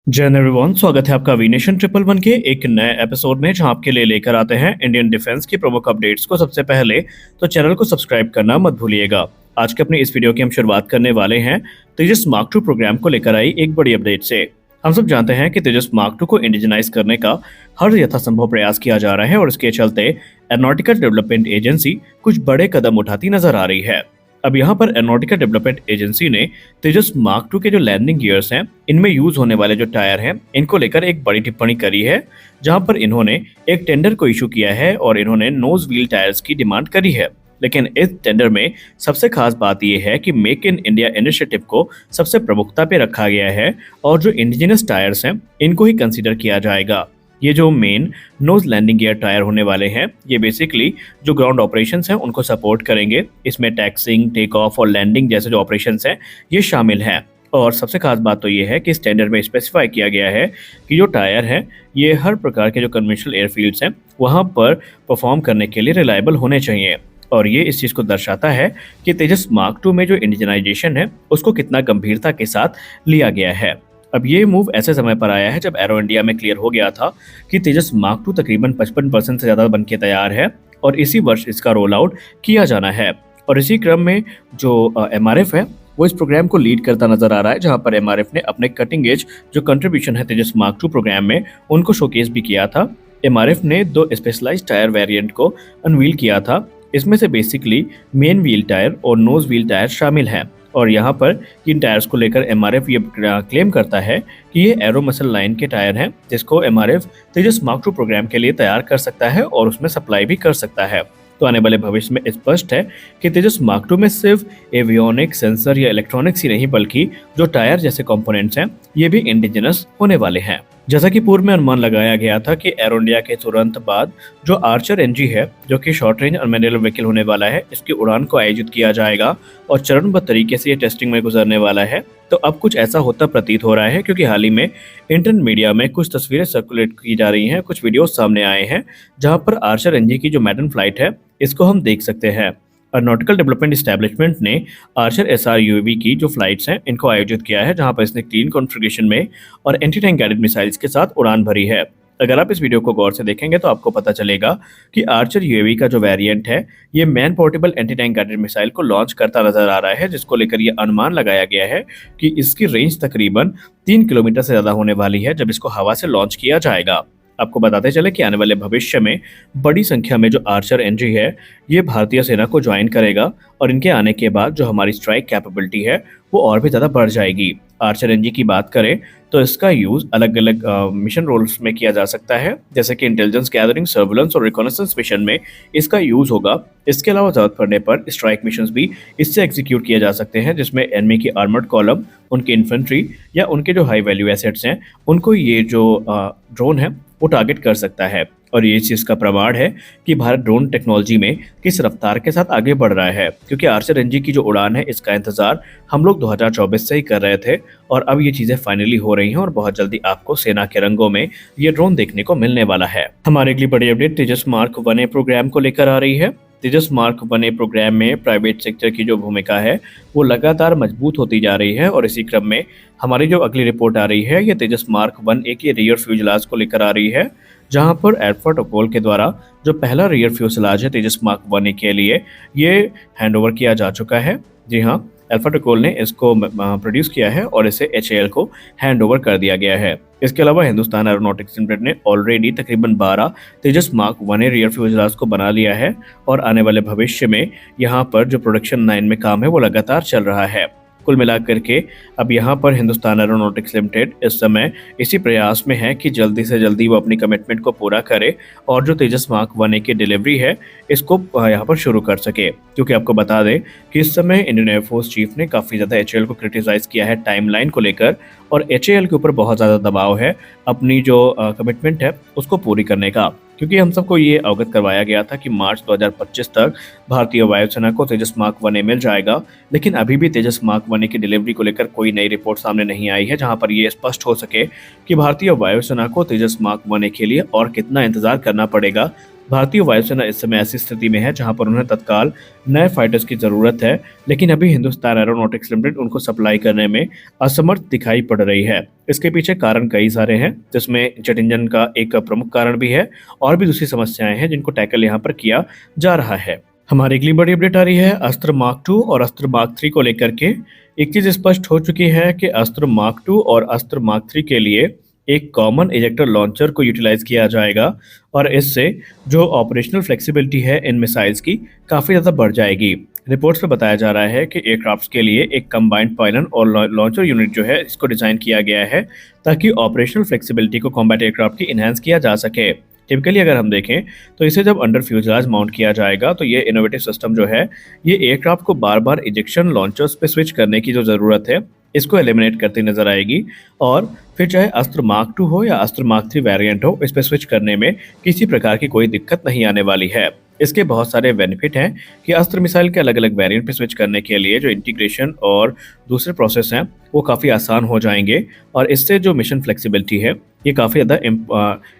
जय हिंद एवरीवन, स्वागत है आपका वीनेशन ट्रिपल वन के एक नए एपिसोड में जहां आपके लिए लेकर आते हैं इंडियन डिफेंस की प्रमुख अपडेट्स को सबसे पहले। तो चैनल को सब्सक्राइब करना मत भूलिएगा। आज के अपनी इस वीडियो की हम शुरुआत करने वाले हैं तेजस मार्क टू प्रोग्राम को लेकर आई एक बड़ी अपडेट से। हम सब जानते हैं कि तेजस मार्क टू को इंडिजनाइज करने का हर यथासंभव प्रयास किया जा रहा है और इसके चलते एरोनॉटिकल डेवलपमेंट एजेंसी कुछ बड़े कदम उठाती नजर आ रही है। अब यहाँ पर एरोनॉटिकल डेवलपमेंट एजेंसी ने तेजस मार्क टू के जो लैंडिंग गियर्स हैं, इनमें यूज होने वाले जो टायर हैं, इनको लेकर एक बड़ी टिप्पणी करी है, जहां पर इन्होंने एक टेंडर को इशू किया है और इन्होंने नोज व्हील टायर्स की डिमांड करी है। लेकिन इस टेंडर में सबसे खास बात यह है कि मेक इन इंडिया इनिशिएटिव को सबसे प्रमुखता पे रखा गया है और जो इंडिजिनस टायर्स हैं, इनको ही कंसीडर किया जाएगा। ये जो main nose landing gear tyre होने वाले हैं, ये बेसिकली जो ग्राउंड ऑपरेशंस हैं उनको सपोर्ट करेंगे। इसमें टैक्सिंग, टेक ऑफ और लैंडिंग जैसे जो ऑपरेशंस हैं, ये शामिल हैं। और सबसे खास बात तो ये है कि स्टैंडर्ड में स्पेसिफाई किया गया है कि जो टायर है, ये हर प्रकार के जो कन्वेंशनल एयरफील्ड्स हैं वहाँ पर परफॉर्म करने के लिए रिलायबल होने चाहिए। और ये इस चीज़ को दर्शाता है कि तेजस मार्क टू में जो इंडिजनाइजेशन है उसको कितना गंभीरता के साथ लिया गया है। अब ये मूव ऐसे समय पर आया है जब एरो इंडिया में क्लियर हो गया था कि तेजस मार्क टू तकरीबन 55% से ज़्यादा बन के तैयार है और इसी वर्ष इसका रोल आउट किया जाना है। और इसी क्रम में जो एमआरएफ है वो इस प्रोग्राम को लीड करता नजर आ रहा है, जहां पर एमआरएफ ने अपने कटिंग एज जो कंट्रीब्यूशन है तेजस मार्क टू प्रोग्राम में, उनको शोकेस भी किया था। एमआरएफ ने 2 स्पेशलाइज्ड टायर वेरिएंट को अनवील किया था। इसमें से बेसिकली मेन व्हील टायर और नोज व्हील टायर शामिल हैं। और यहाँ पर इन टायर्स को लेकर एमआरएफ ये क्लेम करता है कि ये एरो मसल लाइन के टायर हैं, जिसको MRF Tejas mark two programme के लिए तैयार कर सकता है और उसमें सप्लाई भी कर सकता है। तो आने वाले भविष्य में स्पष्ट है कि तेजस मार्क टू में सिर्फ एवियोनिक, सेंसर या इलेक्ट्रॉनिक्स ही नहीं, बल्कि जो टायर जैसे कंपोनेंट्स हैं, ये भी इंडिजिनस होने वाले हैं। जैसा कि पूर्व में अनुमान लगाया गया था कि एरो इंडिया के तुरंत बाद जो आर्चर एनजी है, जो कि शॉर्ट रेंज अनमैन्युअल व्हीकल होने वाला है, इसकी उड़ान को आयोजित किया जाएगा और चरणबद्ध तरीके से ये टेस्टिंग में गुजरने वाला है। तो अब कुछ ऐसा होता प्रतीत हो रहा है, क्योंकि हाल ही में इंटरनेट मीडिया में कुछ तस्वीरें सर्कुलेट की जा रही हैं, कुछ वीडियोस सामने आए हैं, जहां पर आर्चर एनजी की जो मैडन फ्लाइट है, इसको हम देख सकते हैं। एरोनॉटिकल डेवलपमेंट एस्टैब्लिशमेंट ने आर्चर एसआर यूएवी की जो फ्लाइट्स हैं, इनको आयोजित किया है, जहां पर इसने क्लीन कॉन्फ़िगरेशन में और एंटी टैंक गाइडेड मिसाइल्स के साथ उड़ान भरी है। अगर आप इस वीडियो को गौर से देखेंगे तो आपको पता चलेगा कि आर्चर यूएवी का जो वेरिएंट है, ये man portable anti tank guided missile को लॉन्च करता नजर आ रहा है, जिसको लेकर ये अनुमान लगाया गया है कि इसकी रेंज तकरीबन 3 किलोमीटर से ज़्यादा होने वाली है जब इसको हवा से लॉन्च किया जाएगा। आपको बताते चले कि आने वाले भविष्य में बड़ी संख्या में जो आर्चर एनजी है, ये भारतीय सेना को ज्वाइन करेगा और इनके आने के बाद जो हमारी स्ट्राइक कैपेबिलिटी है वो और भी ज़्यादा बढ़ जाएगी। आर्चर एनजी की बात करें तो इसका यूज़ अलग अलग मिशन रोल्स में किया जा सकता है, जैसे कि इंटेलिजेंस गैदरिंग, सर्विलेंस और रिकॉनेसेंस मिशन में इसका यूज़ होगा। इसके अलावा ज़रूरत पड़ने पर स्ट्राइक मिशंस भी इससे एग्जीक्यूट किए जा सकते हैं, जिसमें एनिमी की आर्मर्ड कॉलम, उनके इन्फेंट्री या उनके जो हाई वैल्यू एसेट्स हैं, उनको ये जो ड्रोन है वो टारगेट कर सकता है। और ये चीज़ का प्रमाण है कि भारत ड्रोन टेक्नोलॉजी में किस रफ्तार के साथ आगे बढ़ रहा है, क्योंकि आर्चर एनजी की जो उड़ान है, इसका इंतजार हम लोग 2024 से ही कर रहे थे और अब ये चीज़ें फाइनली हो रही हैं और बहुत जल्दी आपको सेना के रंगों में ये ड्रोन देखने को मिलने वाला है। हमारे अगली बड़ी अपडेट तेजस मार्क 1A प्रोग्राम को लेकर आ रही है। तेजस मार्क 1A प्रोग्राम में प्राइवेट सेक्टर की जो भूमिका है वो लगातार मजबूत होती जा रही है और इसी क्रम में हमारी जो अगली रिपोर्ट आ रही है, ये तेजस मार्क 1A के रियर फ्यूजलाज को लेकर आ रही है, जहां पर एल्फा टोकोल के द्वारा जो पहला रियर फ्यूजलाज है तेजस मार्क 1A के लिए, ये हैंडओवर किया जा चुका है। जी हाँ, एल्फा टोकोल ने इसको प्रोड्यूस किया है और इसे एचएएल को हैंड ओवर कर दिया गया है। इसके अलावा हिंदुस्तान एरोनॉटिक्स लिमिटेड ने ऑलरेडी तकरीबन 12 तेजस मार्क 1A रियर फ्यूजलाज को बना लिया है और आने वाले भविष्य में यहाँ पर जो प्रोडक्शन लाइन में काम है वो लगातार चल रहा है। कुल मिलाकर के अब यहाँ पर हिंदुस्तान एरोनॉटिक्स लिमिटेड इस समय इसी प्रयास में है कि जल्दी से जल्दी वो अपनी कमिटमेंट को पूरा करे और जो तेजस मार्क 1A की डिलीवरी है इसको यहाँ पर शुरू कर सके। क्योंकि आपको बता दें कि इस समय इंडियन एयरफोर्स चीफ ने काफ़ी ज़्यादा एचएएल को क्रिटिसाइज किया है टाइमलाइन को लेकर और एचएएल के ऊपर बहुत ज़्यादा दबाव है अपनी जो कमिटमेंट है उसको पूरी करने का, क्योंकि हम सबको ये अवगत करवाया गया था कि मार्च 2025 तक भारतीय वायुसेना को तेजस मार्क 1A मिल जाएगा। लेकिन अभी भी तेजस मार्क 1A की डिलीवरी को लेकर कोई नई रिपोर्ट सामने नहीं आई है, जहां पर ये स्पष्ट हो सके कि भारतीय वायुसेना को तेजस मार्क 1A के लिए और कितना इंतजार करना पड़ेगा भारतीय वायुसेना इस समय ऐसी स्थिति में है जहां पर उन्हें तत्काल नए फाइटर्स की ज़रूरत है, लेकिन अभी हिंदुस्तान एरोनॉटिक्स लिमिटेड उनको सप्लाई करने में असमर्थ दिखाई पड़ रही है। इसके पीछे कारण कई सारे हैं, जिसमें जेट इंजन का एक प्रमुख कारण भी है और भी दूसरी समस्याएं हैं जिनको टैकल यहाँ पर किया जा रहा है। हमारी अगली बड़ी अपडेट आ रही है अस्त्र मार्क 2 और अस्त्र मार्क 3 को लेकर के। एक चीज स्पष्ट हो चुकी है कि अस्त्र मार्क 2 और अस्त्र मार्क 3 के लिए एक कॉमन इजेक्टर लॉन्चर को यूटिलाइज किया जाएगा और इससे जो ऑपरेशनल फ्लेक्सिबिलिटी है इन मिसाइल्स की काफ़ी ज़्यादा बढ़ जाएगी। रिपोर्ट्स में बताया जा रहा है कि एयरक्राफ्ट्स के लिए एक कंबाइंड पायलन और लॉन्चर यूनिट जो है इसको डिज़ाइन किया गया है ताकि ऑपरेशनल फ्लेक्सिबिलिटी को कॉम्बैट एयरक्राफ्ट की इन्हांस किया जा सके। टिपिकली अगर हम देखें तो इसे जब अंडर फ्यूजलाज माउंट किया जाएगा तो ये इनोवेटिव सिस्टम जो है ये एयरक्राफ्ट को बार बार इजेक्शन लॉन्चर्स पे स्विच करने की जो ज़रूरत है इसको एलिमिनेट करती नजर आएगी और फिर चाहे अस्त्र मार्क 2 हो या अस्त्र मार्क 3 वेरिएंट हो, इस पे स्विच करने में किसी प्रकार की कोई दिक्कत नहीं आने वाली है। इसके बहुत सारे बेनिफिट हैं कि अस्त्र मिसाइल के अलग अलग वेरिएंट पे स्विच करने के लिए जो इंटीग्रेशन और दूसरे प्रोसेस हैं वो काफ़ी आसान हो जाएंगे और इससे जो मिशन फ्लेक्सिबिलिटी है ये काफ़ी ज़्यादा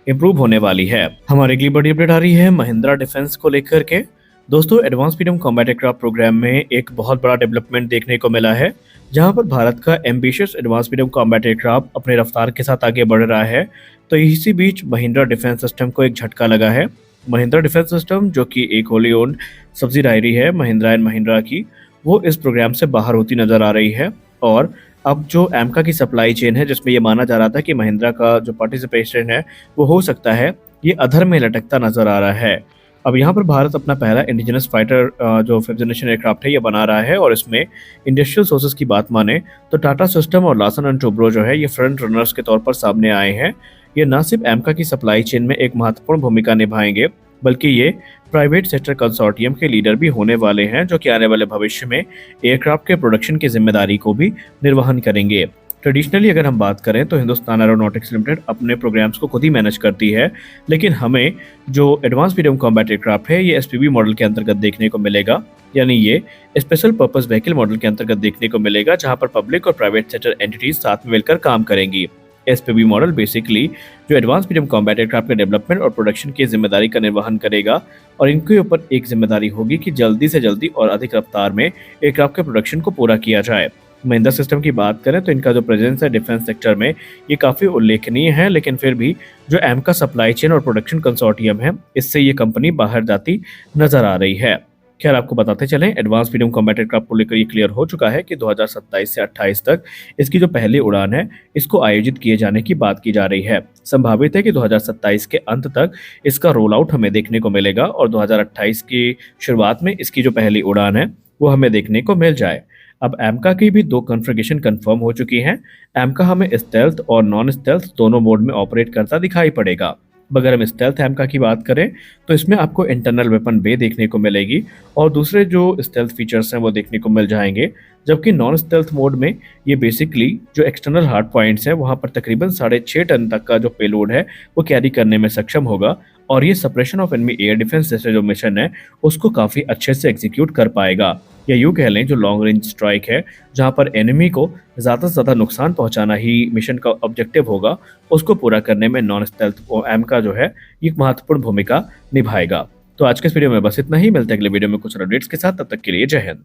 इम्प्रूव होने वाली है। हमारी अगली बड़ी अपडेट आ रही है महिंद्रा डिफेंस को लेकर के। दोस्तों, advance medium combat aircraft programme में एक बहुत बड़ा डेवलपमेंट देखने को मिला है, जहां पर भारत का ambitious advance medium combat aircraft अपने रफ्तार के साथ आगे बढ़ रहा है। तो इसी बीच महिंद्रा डिफेंस सिस्टम को एक झटका लगा है। महिंद्रा डिफेंस सिस्टम, जो कि एक होली ओन्ड सब्सिडायरी है महिंद्रा एंड महिंद्रा की, वो इस प्रोग्राम से बाहर होती नजर आ रही है और अब जो एमका की सप्लाई चेन है, जिसमें ये माना जा रहा था कि महिंद्रा का जो पार्टिसिपेशन है वो हो सकता है ये अधर में लटकता नजर आ रहा है। अब यहाँ पर भारत अपना पहला इंडिजिनस फाइटर जो 5th जनरेशन एयरक्राफ्ट है ये बना रहा है और इसमें इंडस्ट्रियल सोर्सेज की बात माने तो टाटा सिस्टम और लार्सन एंड टुब्रो जो है ये फ्रंट रनर्स के तौर पर सामने आए हैं। ये न सिर्फ एमका की सप्लाई चेन में एक महत्वपूर्ण भूमिका निभाएंगे, बल्कि ये प्राइवेट सेक्टर कंसोर्टियम के लीडर भी होने वाले हैं, जो कि आने वाले भविष्य में एयरक्राफ्ट के प्रोडक्शन की जिम्मेदारी को भी निर्वहन करेंगे। ट्रेडिशनली अगर हम बात करें तो हिंदुस्तान एरोनॉटिक्स लिमिटेड अपने प्रोग्राम्स को खुद ही मैनेज करती है, लेकिन हमें जो एडवांस मीडियम कॉम्बैट एयरक्राफ्ट है ये एसपीवी मॉडल के अंतर्गत देखने को मिलेगा, यानी ये स्पेशल पर्पस व्हीकल मॉडल के अंतर्गत देखने को मिलेगा, जहां पर पब्लिक और प्राइवेट सेक्टर एंटिटीज साथ में मिलकर काम करेंगी। एसपीवी मॉडल बेसिकली जो एडवांस मीडियम कॉम्बैट एयरक्राफ्ट के डेवलपमेंट और प्रोडक्शन की जिम्मेदारी का निर्वहन करेगा और इनके ऊपर एक जिम्मेदारी होगी कि जल्दी से जल्दी और अधिक रफ्तार में एयरक्राफ्ट के प्रोडक्शन को पूरा किया जाए। महिंद्रा सिस्टम की बात करें तो इनका जो प्रेजेंस है डिफेंस सेक्टर में ये काफ़ी उल्लेखनीय है, लेकिन फिर भी जो एमका सप्लाई चेन और प्रोडक्शन कंसोर्टियम है इससे ये कंपनी बाहर जाती नजर आ रही है। खैर, आपको बताते चलें एडवांस मीडियम कॉम्बैट एयरक्राफ्ट को लेकर ये क्लियर हो चुका है कि 2027 से 28 तक इसकी जो पहली उड़ान है इसको आयोजित किए जाने की बात की जा रही है। संभावित है कि 2027 के अंत तक इसका रोल आउट हमें देखने को मिलेगा और 2028 की शुरुआत में इसकी जो पहली उड़ान है वो हमें देखने को मिल जाए। अब एमका की भी 2 कॉन्फ़िगरेशन कंफर्म हो चुकी हैं। एमका हमें स्टेल्थ और नॉन स्टेल्थ दोनों मोड में ऑपरेट करता दिखाई पड़ेगा। अब अगर हम स्टेल्थ एमका की बात करें तो इसमें आपको इंटरनल वेपन बे देखने को मिलेगी और दूसरे जो स्टेल्थ फीचर्स हैं वो देखने को मिल जाएंगे, जबकि नॉन स्टेल्थ मोड में ये बेसिकली जो एक्सटर्नल हार्ड पॉइंट्स हैं वहाँ पर तकरीबन 6.5 टन तक का जो पेलोड है वो कैरी करने में सक्षम होगा और ये suppression of enemy air defence जैसे जो मिशन है उसको काफ़ी अच्छे से एग्जीक्यूट कर पाएगा। या यूँ कह लें जो लॉन्ग रेंज स्ट्राइक है, जहाँ पर एनिमी को ज़्यादा से ज़्यादा नुकसान पहुँचाना ही मिशन का ऑब्जेक्टिव होगा, उसको पूरा करने में नॉन स्टेल्थ एमका जो है ये महत्वपूर्ण भूमिका निभाएगा। तो आज के इस वीडियो में बस इतना ही। मिलते हैं अगले वीडियो में कुछ अपडेट्स के साथ, तब तक के लिए जय हिंद।